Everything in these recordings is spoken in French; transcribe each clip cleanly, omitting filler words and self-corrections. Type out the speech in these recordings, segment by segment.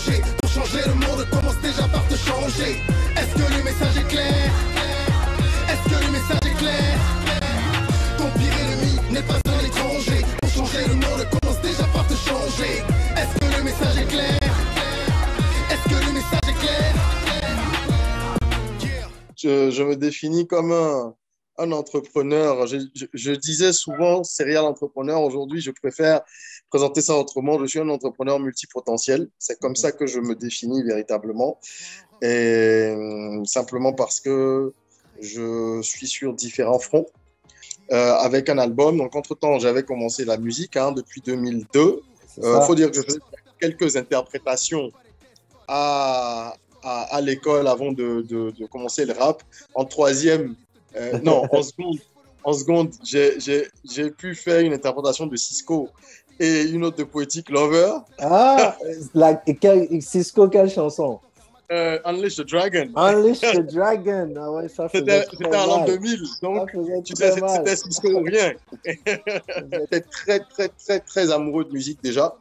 l'étranger. Pour changer le monde, commence déjà par te changer. Est-ce que le message est clair? Est-ce que le message est clair? Ton pire ennemi n'est pas un étranger. Pour changer le monde, commence déjà par te changer. Est-ce que le message est clair? Est-ce que le message est clair? Je me définis comme un entrepreneur. Je disais souvent serial entrepreneur. Aujourd'hui, je préfère présenter ça autrement. Je suis un entrepreneur multipotentiel. C'est comme ça que je me définis véritablement. Et simplement parce que je suis sur différents fronts avec un album. Donc, entre-temps, j'avais commencé la musique depuis 2002. Il faut dire que je faisais quelques interprétations à l'école avant de commencer le rap. En troisième, en seconde, j'ai pu faire une interprétation de Cisco et une autre de Poetic Lover. Ah, Cisco, quelle chanson? Unleash the Dragon. Unleash the Dragon. Ah ouais, ça c'était en l'an 2000. Donc, c'était Cisco ou rien. J'étais très, très, très, très amoureux de musique déjà.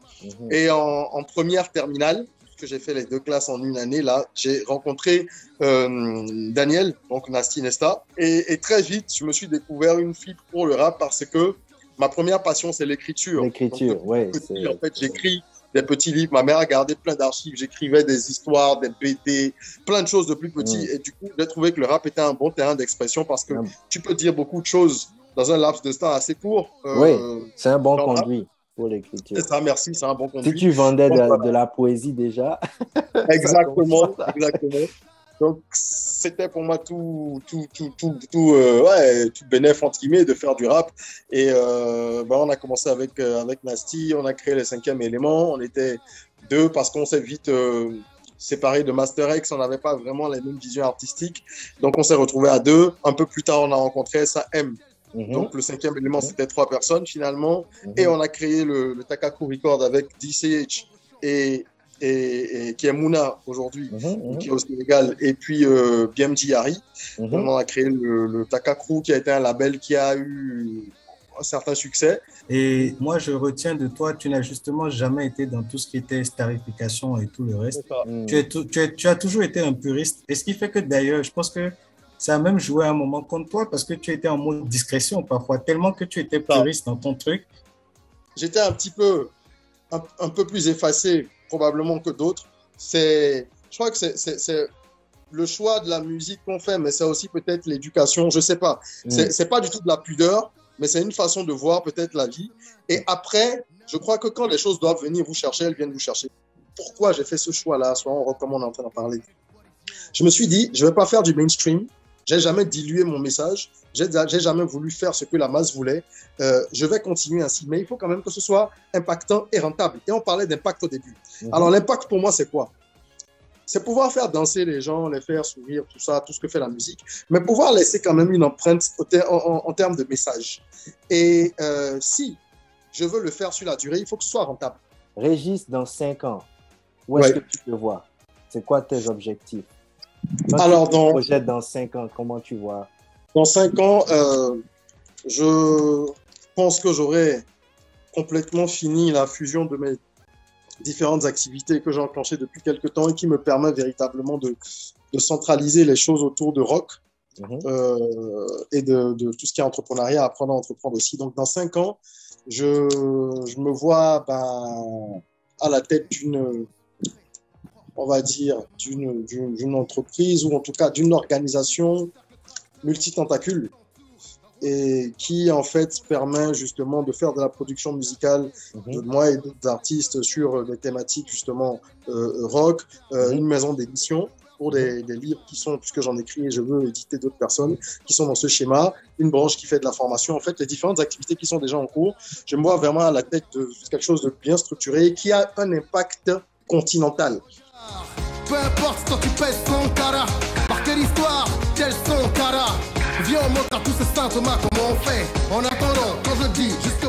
Et en première terminale, que j'ai fait les 2 classes en une année, là, j'ai rencontré Daniel, donc Nasty Nesta. Et très vite, je me suis découvert une fibre pour le rap parce que ma première passion, c'est l'écriture. L'écriture, oui. En fait, j'écris des petits livres. Ma mère a gardé plein d'archives. J'écrivais des histoires, des BD, plein de choses de plus petits. Et du coup, j'ai trouvé que le rap était un bon terrain d'expression parce que tu peux dire beaucoup de choses dans un laps de temps assez court. Oui, c'est un bon conduit pour l'écriture. C'est ça, merci, c'est un bon conduit. Si tu vendais de la poésie déjà. Exactement, exactement. Donc, c'était pour moi tout bénéf, entre guillemets, de faire du rap. Et on a commencé avec Nasty, on a créé le 5e élément. On était 2 parce qu'on s'est vite séparés de Master X. On n'avait pas vraiment les mêmes visions artistiques. Donc, on s'est retrouvés à 2. Un peu plus tard, on a rencontré S.A.M. Donc, le 5e élément, c'était 3 personnes finalement. Et on a créé le Takaku Record avec DCH et qui est Mouna aujourd'hui, qui est au Sénégal, et puis BMG Yari. On a créé le Takaku, qui a été un label qui a eu un certain succès. Et moi, je retiens de toi, tu n'as justement jamais été dans tout ce qui était starification et tout le reste. Tu as toujours été un puriste. Et ce qui fait que d'ailleurs, je pense que ça a même joué un moment contre toi parce que tu étais en mode discrétion parfois, tellement que tu étais puriste dans ton truc. J'étais un peu plus effacé probablement que d'autres. Je crois que c'est le choix de la musique qu'on fait, mais c'est aussi peut-être l'éducation, je sais pas. C'est pas du tout de la pudeur, mais c'est une façon de voir peut-être la vie. Et après, je crois que quand les choses doivent venir vous chercher, elles viennent vous chercher. Pourquoi j'ai fait ce choix-là, comme on est en train d'en parler? Je me suis dit, je vais pas faire du mainstream. J'ai jamais dilué mon message. J'ai jamais voulu faire ce que la masse voulait. Je vais continuer ainsi, mais il faut quand même que ce soit impactant et rentable. Et on parlait d'impact au début. Alors, l'impact pour moi, c'est quoi? C'est pouvoir faire danser les gens, les faire sourire, tout ça, tout ce que fait la musique, mais pouvoir laisser quand même une empreinte en termes de message. Et si je veux le faire sur la durée, il faut que ce soit rentable. Régis, dans 5 ans, où est-ce que tu te vois? C'est quoi tes objectifs? Alors, dans 5 ans, comment tu vois? Dans 5 ans, je pense que j'aurai complètement fini la fusion de mes différentes activités que j'ai enclenchées depuis quelques temps et qui me permet véritablement de centraliser les choses autour de rock et de tout ce qui est entrepreneuriat, apprendre à entreprendre aussi. Donc, dans 5 ans, je me vois à la tête d'une entreprise ou en tout cas d'une organisation multitentacule et qui en fait permet justement de faire de la production musicale de moi et d'autres artistes sur des thématiques justement rock, une maison d'édition pour des livres qui sont, puisque j'en écris et je veux éditer d'autres personnes qui sont dans ce schéma, une branche qui fait de la formation, en fait les différentes activités qui sont déjà en cours. Je me vois vraiment à la tête de quelque chose de bien structuré qui a un impact continental. Peu importe quand tu pèses son cara, par quelle histoire, quel son cara. Viens on montre à tous ces saints Thomas comment on fait. En attendant, quand je dis juste